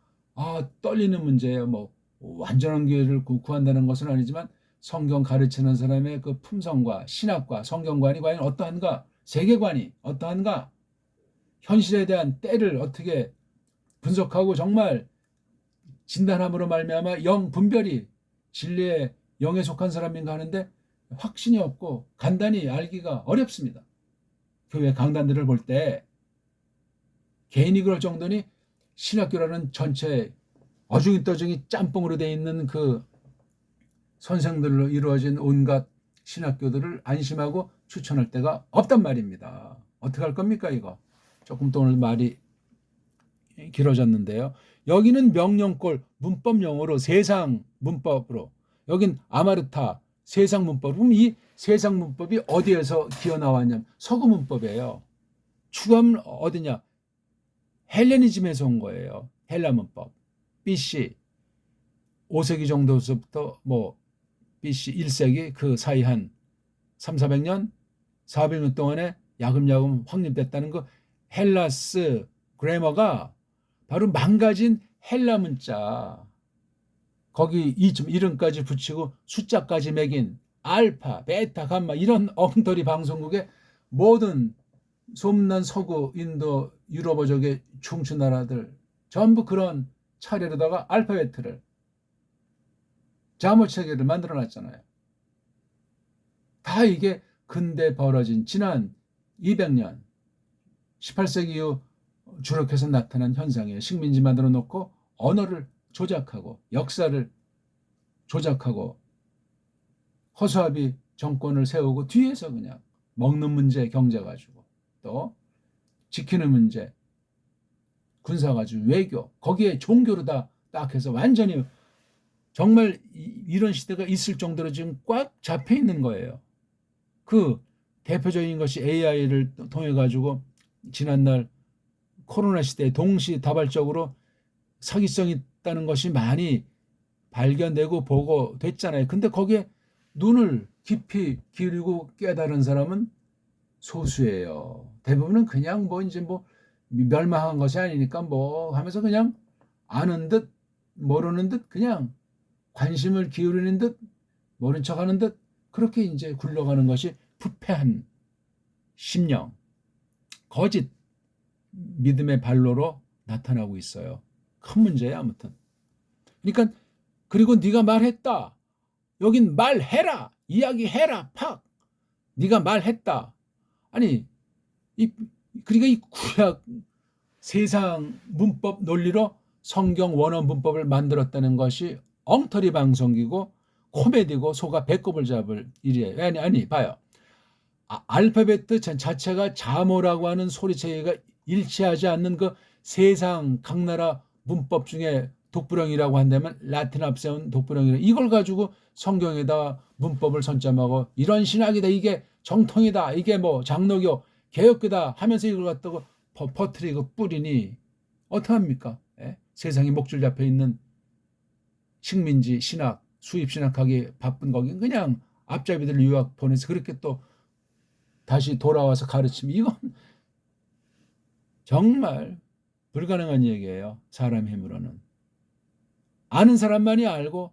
떨리는 문제예요. 뭐 완전한 기회를 구한다는 것은 아니지만 성경 가르치는 사람의 그 품성과 신학과 성경관이 과연 어떠한가, 세계관이 어떠한가, 현실에 대한 때를 어떻게 분석하고 정말 진단함으로 말미암아 영 분별이 진리의 영에 속한 사람인가 하는데 확신이 없고 간단히 알기가 어렵습니다. 교회 강단들을 볼 때 개인이 그럴 정도니 신학교라는 전체 어중이떠중이 짬뽕으로 돼 있는 그 선생들로 이루어진 온갖 신학교들을 안심하고 추천할 데가 없단 말입니다. 어떻게 할 겁니까 이거? 조금 또 오늘 말이 길어졌는데요. 여기는 명령꼴 문법 용어로 세상 문법으로, 여긴 아마르타 세상 문법. 그럼 이 세상 문법이 어디에서 기어 나왔냐면 서구 문법이에요. 추가하면 어디냐? 헬레니즘에서 온 거예요. 헬라 문법. BC 5세기 정도서부터 뭐 BC 1세기 그 사이 한 300~400년 400년 동안에 야금야금 확립됐다는 그 헬라스 그래머가 바로 망가진 헬라 문자, 거기 이름까지 붙이고 숫자까지 매긴 알파, 베타, 감마 이런 엉터리 방송국의 모든 소문난 서구, 인도, 유럽어족의 중추 나라들 전부 그런 차례로다가 알파베트를 자모체계를 만들어놨잖아요. 다 이게 근대 벌어진 지난 200년 18세기 이후 주력해서 나타난 현상이에요. 식민지 만들어 놓고 언어를 조작하고 역사를 조작하고 허수아비 정권을 세우고 뒤에서 그냥 먹는 문제 경제 가지고 또 지키는 문제 군사 가지고 외교 거기에 종교로 다 딱 해서 완전히 정말 이런 시대가 있을 정도로 지금 꽉 잡혀 있는 거예요. 그 대표적인 것이 AI를 통해 가지고 지난날 코로나 시대에 동시다발적으로 사기성이 있다는 것이 많이 발견되고 보고됐잖아요. 근데 거기에 눈을 깊이 기울이고 깨달은 사람은 소수예요. 대부분은 그냥 뭐 이제 뭐 멸망한 것이 아니니까 뭐 하면서 그냥 아는 듯 모르는 듯 그냥 관심을 기울이는 듯 모른 척하는 듯 그렇게 이제 굴러가는 것이 부패한 심령, 거짓 믿음의 발로로 나타나고 있어요. 큰 문제예요, 아무튼. 그러니까 그리고 네가 말했다. 여긴 말해라. 이야기해라. 팍. 네가 말했다. 아니 그러니까 이 구약 세상 문법 논리로 성경 원어 문법을 만들었다는 것이 엉터리 방송이고 코미디고 소가 배꼽을 잡을 일이에요. 아니 봐요. 알파벳 자체가 자모라고 하는 소리체계가 일치하지 않는 그 세상 각 나라 문법 중에 독불형이라고 한다면 라틴 앞세운 독불형이라 이걸 가지고 성경에다 문법을 선점하고 이런 신학이다 이게 정통이다 이게 뭐 장로교 개혁교다 하면서 이걸 갖다가 퍼뜨리고 뿌리니 어떡합니까? 예? 세상에 목줄 잡혀 있는 식민지 신학 수입 신학하기 바쁜 거긴 그냥 앞잡이들 유학 보내서 그렇게 또 다시 돌아와서 가르치면 이건 정말 불가능한 얘기예요. 사람 힘으로는. 아는 사람만이 알고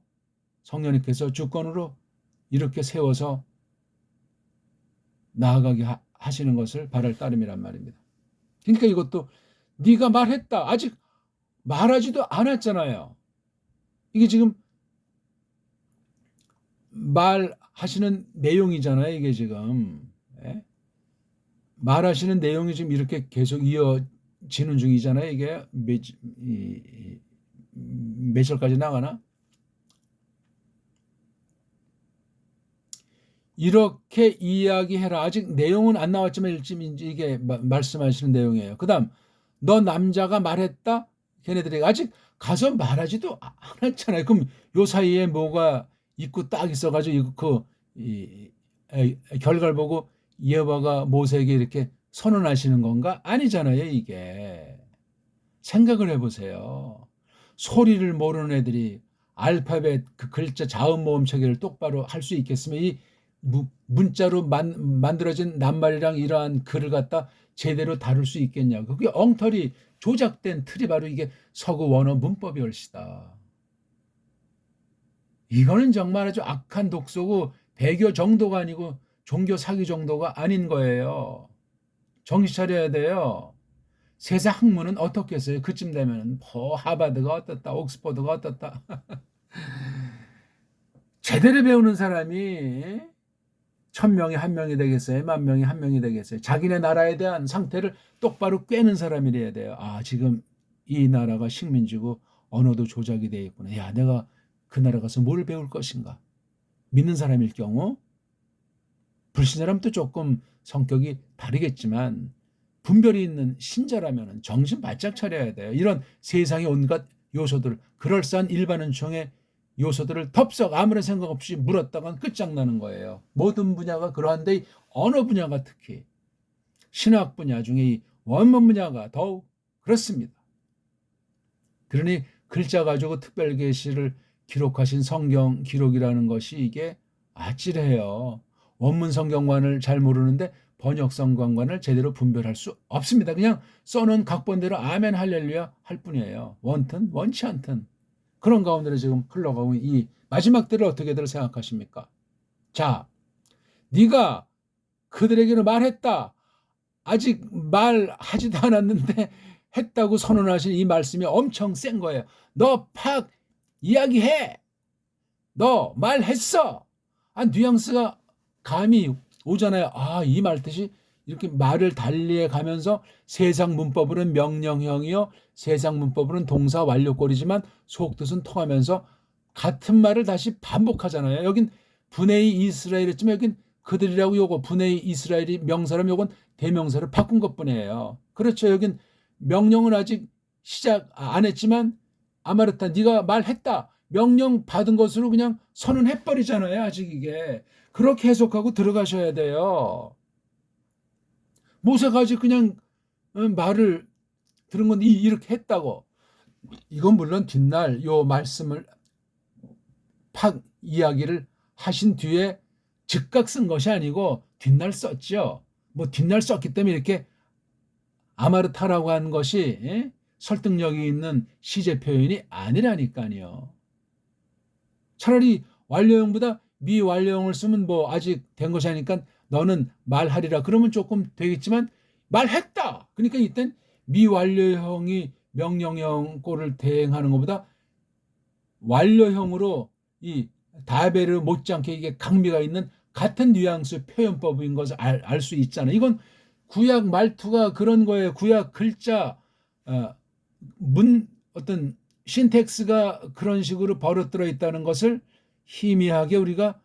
성령님께서 주권으로 이렇게 세워서 나아가게 하시는 것을 바랄 따름이란 말입니다. 그러니까 이것도 네가 말했다. 아직 말하지도 않았잖아요. 이게 지금 말하시는 내용이잖아요. 이게 지금. 예? 말하시는 내용이 지금 이렇게 계속 이어지는 중이잖아요. 이게 몇 절까지 나가나? 이렇게 이야기해라. 아직 내용은 안 나왔지만 이게 말씀하시는 내용이에요. 그 다음 너 남자가 말했다? 걔네들이 아직 가서 말하지도 않았잖아요. 그럼 요 사이에 뭐가 있고 딱 있어가지고 결과를 보고 여호와가 모세에게 이렇게 선언하시는 건가? 아니잖아요. 이게. 생각을 해보세요. 소리를 모르는 애들이 알파벳 그 글자 자음 모음 체계를 똑바로 할 수 있겠으면 이 문자로 만들어진 낱말이랑 이러한 글을 갖다 제대로 다룰 수 있겠냐고. 그게 엉터리 조작된 틀이 바로 이게 서구 원어 문법이 얼씨다. 이거는 정말 아주 악한 독소고 배교 정도가 아니고 종교 사기 정도가 아닌 거예요. 정신 차려야 돼요. 세상 학문은 어떻겠어요? 그쯤 되면 뭐 하버드가 어떻다, 옥스퍼드가 어떻다. 제대로 배우는 사람이 1000명이 1명이 되겠어요? 10,000명이 1명이 되겠어요? 자기네 나라에 대한 상태를 똑바로 꿰는 사람이래야 돼요. 아, 지금 이 나라가 식민지고 언어도 조작이 되어 있구나. 야, 내가 그 나라 가서 뭘 배울 것인가? 믿는 사람일 경우 불신자라면 또 조금 성격이 다르겠지만 분별이 있는 신자라면 정신 바짝 차려야 돼요. 이런 세상의 온갖 요소들, 그럴싸한 일반은총의 요소들을 덥석 아무런 생각 없이 물었다간 끝장나는 거예요. 모든 분야가 그러한데 언어 분야가 특히 신학 분야 중에 이 원문 분야가 더욱 그렇습니다. 그러니 글자 가지고 특별 계시를 기록하신 성경 기록이라는 것이 이게 아찔해요. 원문 성경관을 잘 모르는데 번역 성경관을 제대로 분별할 수 없습니다. 그냥 써놓은 각본대로 아멘 할렐루야 할 뿐이에요. 원튼 원치 않든. 그런 가운데로 지금 흘러가고 이 마지막 때를 어떻게들 생각하십니까? 자, 네가 그들에게는 말했다. 아직 말하지도 않았는데 했다고 선언하신 이 말씀이 엄청 센 거예요. 너 팍 이야기해. 너 말했어. 뉘앙스가 감이 오잖아요. 이 말 뜻이 이렇게 말을 달리해 가면서 세상 문법으로는 명령형이요. 세상 문법으로는 동사 완료꼴이지만 속뜻은 통하면서 같은 말을 다시 반복하잖아요. 여긴 분의 이스라엘 했지만 여긴 그들이라고 요거 분의 이스라엘이 명사라면 요건 대명사를 바꾼 것뿐이에요. 그렇죠. 여긴 명령은 아직 시작 안 했지만 아마르타 네가 말했다. 명령 받은 것으로 그냥 선언해버리잖아요. 아직 이게. 그렇게 해석하고 들어가셔야 돼요. 모세가 아직 그냥 말을 들은 건 이렇게 했다고. 이건 물론 뒷날 요 말씀을 팍 이야기를 하신 뒤에 즉각 쓴 것이 아니고 뒷날 썼죠. 뭐 뒷날 썼기 때문에 이렇게 아마르타라고 한 것이 설득력이 있는 시제 표현이 아니라니까요. 차라리 완료형보다 미완료형을 쓰면 뭐 아직 된 것이 아니니까 너는 말하리라 그러면 조금 되겠지만 말했다. 그러니까 이땐 미완료형이 명령형 꼴을 대행하는 것보다 완료형으로 이 다베르 못지않게 이게 강미가 있는 같은 뉘앙스 표현법인 것을 알 수 있잖아요. 이건 구약 말투가 그런 거예요. 구약 글자 어떤 신텍스가 그런 식으로 버릇들어 있다는 것을 희미하게 우리가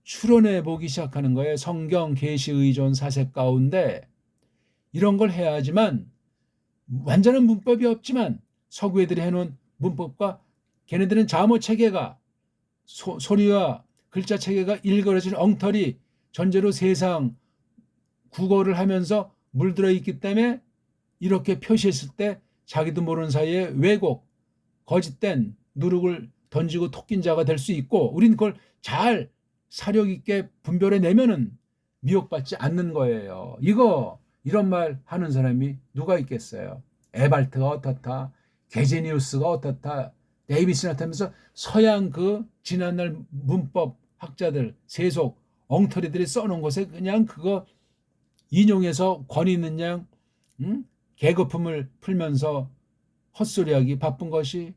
추론해 보기 시작하는 거예요. 성경, 계시, 의존, 사색 가운데 이런 걸 해야지만 완전한 문법이 없지만 서구 애들이 해놓은 문법과 걔네들은 자모 체계가 소리와 글자 체계가 일그러진 엉터리 전제로 세상 국어를 하면서 물들어 있기 때문에 이렇게 표시했을 때 자기도 모르는 사이에 왜곡, 거짓된 누룩을 던지고 토낀 자가 될 수 있고 우린 그걸 잘 사력 있게 분별해내면은 미혹받지 않는 거예요. 이런 말 하는 사람이 누가 있겠어요. 에발트가 어떻다, 게제니우스가 어떻다, 데이비스 나타면서 서양 그 지난날 문법 학자들 세속 엉터리들이 써놓은 것에 그냥 그거 인용해서 권위 있는 양 개거품을 풀면서 헛소리하기 바쁜 것이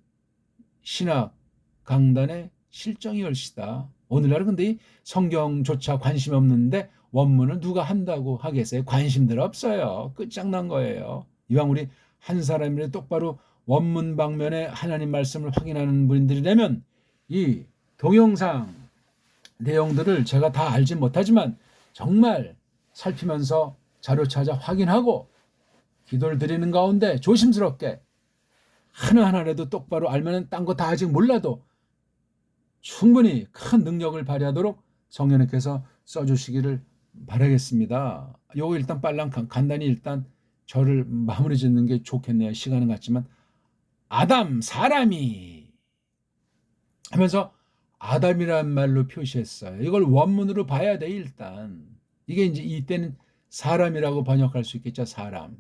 신학 강단의 실정이 얼시다. 오늘날은 근데 이 성경조차 관심이 없는데 원문을 누가 한다고 하겠어요? 관심들 없어요. 끝장난 거예요. 이왕 우리 한 사람이라도 똑바로 원문 방면에 하나님 말씀을 확인하는 분들이라면 이 동영상 내용들을 제가 다 알지 못하지만 정말 살피면서 자료 찾아 확인하고 기도를 드리는 가운데 조심스럽게 하나하나라도 똑바로 알면 딴 거 다 아직 몰라도 충분히 큰 능력을 발휘하도록 성령님께서 써주시기를 바라겠습니다. 요거 일단 빨랑 간단히 일단 저를 마무리 짓는 게 좋겠네요. 시간은 같지만 아담 사람이 하면서 아담이란 말로 표시했어요. 이걸 원문으로 봐야 돼 일단. 이게 이제 이때는 사람이라고 번역할 수 있겠죠. 사람.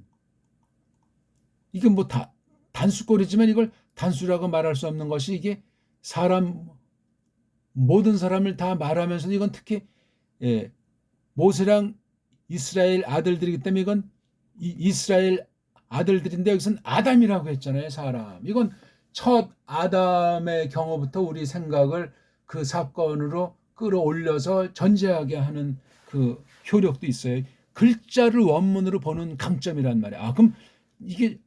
이게 뭐 단수꼴이지만 이걸 단수라고 말할 수 없는 것이 이게 사람 모든 사람을 다 말하면서 이건 특히 모세랑 이스라엘 아들들이기 때문에 이건 이스라엘 아들들인데 여기서는 아담이라고 했잖아요. 사람. 이건 첫 아담의 경우부터 우리 생각을 그 사건으로 끌어올려서 전제하게 하는 그 효력도 있어요. 글자를 원문으로 보는 강점이란 말이에요. 그럼 이게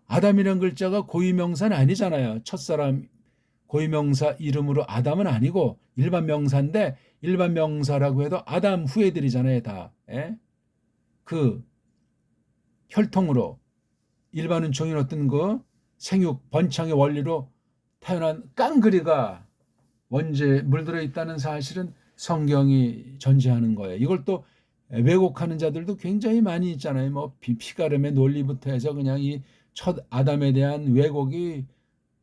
아담이란 글자가 고유명사는 아니잖아요. 첫사람 고유명사 이름으로 아담은 아니고 일반 명사인데 일반 명사라고 해도 아담 후예들이잖아요. 다. 그 혈통으로 일반은 종인 어떤 그 생육 번창의 원리로 태어난 깡그리가 원죄에 물들어 있다는 사실은 성경이 전제하는 거예요. 이걸 또 왜곡하는 자들도 굉장히 많이 있잖아요. 뭐 피가름의 논리부터 해서 그냥 이 첫 아담에 대한 왜곡이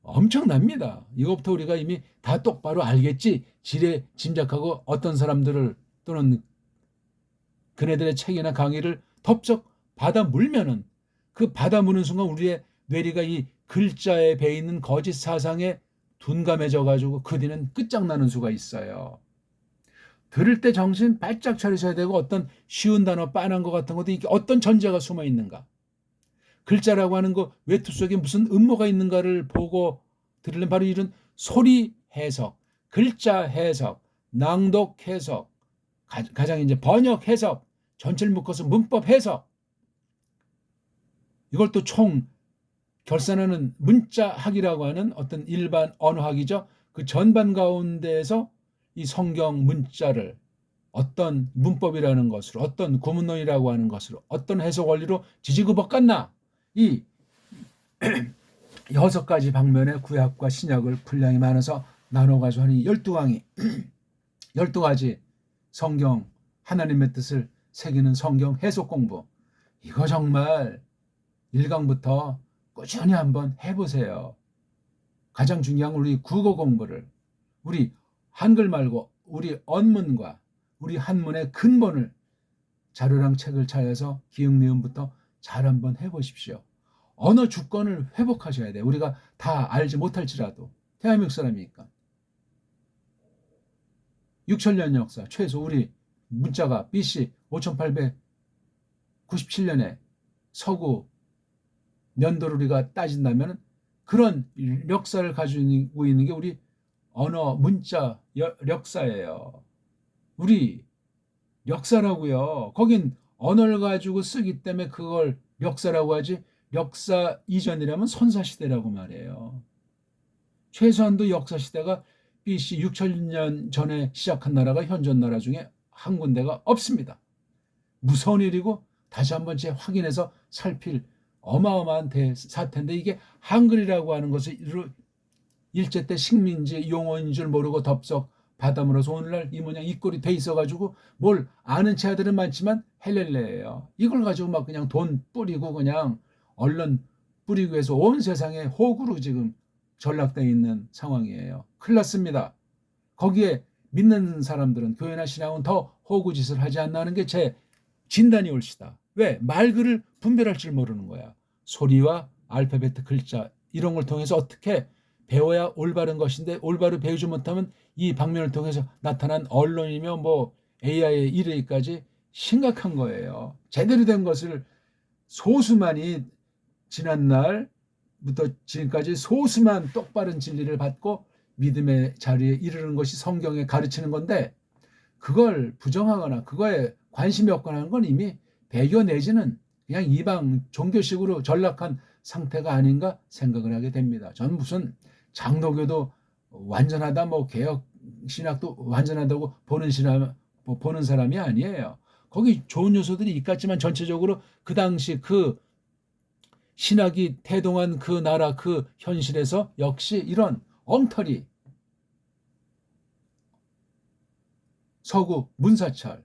엄청납니다. 이것부터 우리가 이미 다 똑바로 알겠지 지레 짐작하고 어떤 사람들을 또는 그네들의 책이나 강의를 덥석 받아 물면은 그 받아 무는 순간 우리의 뇌리가 이 글자에 배 있는 거짓 사상에 둔감해져 가지고 그 뒤는 끝장나는 수가 있어요. 들을 때 정신 바짝 차리셔야 되고 어떤 쉬운 단어 빤한 것 같은 것도 이게 어떤 전제가 숨어 있는가. 글자라고 하는 거 외투 속에 무슨 음모가 있는가를 보고 들으려면 바로 이런 소리 해석, 글자 해석, 낭독 해석, 가장 이제 번역 해석, 전체를 묶어서 문법 해석. 이걸 또 총 결산하는 문자학이라고 하는 어떤 일반 언어학이죠. 그 전반 가운데에서 이 성경 문자를 어떤 문법이라는 것으로, 어떤 구문론이라고 하는 것으로, 어떤 해석 원리로 지지고 볶았나, 이 6가지 방면의 구약과 신약을 분량이 많아서 나눠가지고 하는 12강이 12가지 성경 하나님의 뜻을 새기는 성경 해석 공부, 이거 정말 1강부터 꾸준히 한번 해보세요. 가장 중요한 건 우리 국어 공부를, 우리 한글 말고 우리 언문과 우리 한문의 근본을 자료랑 책을 찾아서 기역 니은부터 잘 한번 해보십시오. 언어 주권을 회복하셔야 돼요. 우리가 다 알지 못할지라도 대한민국 사람이니까. 6,000년 역사 최소 우리 문자가 BC 5897년에 서구 년도를 우리가 따진다면 그런 역사를 가지고 있는 게 우리 언어 문자 역사예요. 우리 역사라고요. 거긴 언어를 가지고 쓰기 때문에 그걸 역사라고 하지, 역사 이전이라면 선사시대라고 말해요. 최소한도 역사시대가 BC 6,000년 전에 시작한 나라가 현존 나라 중에 한 군데가 없습니다. 무서운 일이고 다시 한번 재확인해서 살필 어마어마한 사태인데, 이게 한글이라고 하는 것을 일제 때 식민지 용어인 줄 모르고 덥석 받아물어서 오늘날 이 모양 이 꼴이 돼 있어가지고 뭘 아는 체아들은 많지만 헬렐레예요. 이걸 가지고 막 그냥 돈 뿌리고 그냥 언론 뿌리고 해서 온 세상에 호구로 지금 전락되어 있는 상황이에요. 큰일 났습니다. 거기에 믿는 사람들은, 교회나 신앙은 더 호구짓을 하지 않나 하는 게 제 진단이 옳시다. 왜? 말글을 분별할 줄 모르는 거야. 소리와 알파벳 글자 이런 걸 통해서 어떻게 배워야 올바른 것인데, 올바로 배우지 못하면 이 방면을 통해서 나타난 언론이며 뭐 AI에 이르기까지 심각한 거예요. 제대로 된 것을 소수만이 지난날부터 지금까지 소수만 똑바른 진리를 받고 믿음의 자리에 이르는 것이 성경에 가르치는 건데, 그걸 부정하거나 그거에 관심이 없거나 하는 건 이미 배교 내지는 그냥 이방 종교식으로 전락한 상태가 아닌가 생각을 하게 됩니다. 저는 무슨 장로교도 완전하다, 뭐 개혁 신학도 완전하다고 보는 사람이 아니에요. 거기 좋은 요소들이 있겠지만 전체적으로 그 당시 그 신학이 태동한 그 나라 그 현실에서 역시 이런 엉터리, 서구 문사철,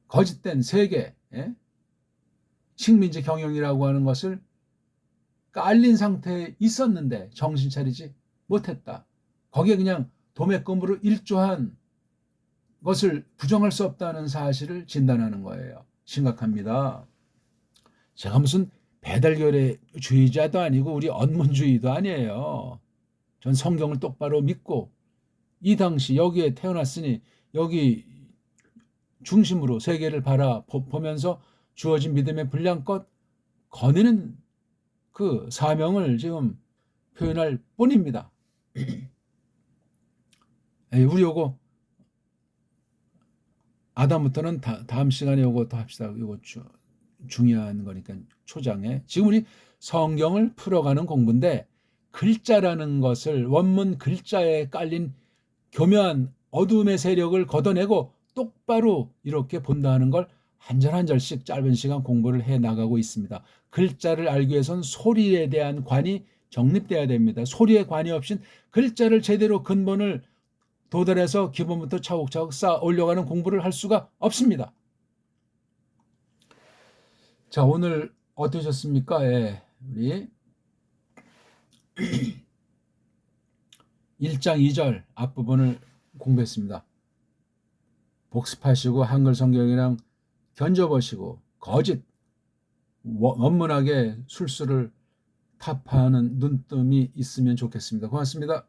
거짓된 세계, 식민지 경영이라고 하는 것을 깔린 상태에 있었는데 정신 차리지 못했다. 거기에 그냥 도매금으로 일조한 것을 부정할 수 없다는 사실을 진단하는 거예요. 심각합니다. 제가 무슨 배달교례주의자도 아니고 우리 언문주의도 아니에요. 전 성경을 똑바로 믿고 이 당시 여기에 태어났으니 여기 중심으로 세계를 바라보면서 주어진 믿음의 분량껏 거니는 그 사명을 지금 표현할 뿐입니다. 우리 요거 아담부터는 다음 시간에 요거 더 합시다. 요거 중요한 거니까 초장에. 지금 우리 성경을 풀어가는 공부인데, 글자라는 것을 원문 글자에 깔린 교묘한 어둠의 세력을 걷어내고 똑바로 이렇게 본다 하는 걸 한 절 한 절씩 짧은 시간 공부를 해 나가고 있습니다. 글자를 알기 위해서는 소리에 대한 관이 정립돼야 됩니다. 소리의 관이 없인 글자를 제대로 근본을 도달해서 기본부터 차곡차곡 쌓아 올려가는 공부를 할 수가 없습니다. 자, 오늘 어떠셨습니까? 우리 1장 2절 앞부분을 공부했습니다. 복습하시고 한글 성경이랑 견져보시고 거짓 원문학의 술수를 타파하는 눈뜸이 있으면 좋겠습니다. 고맙습니다.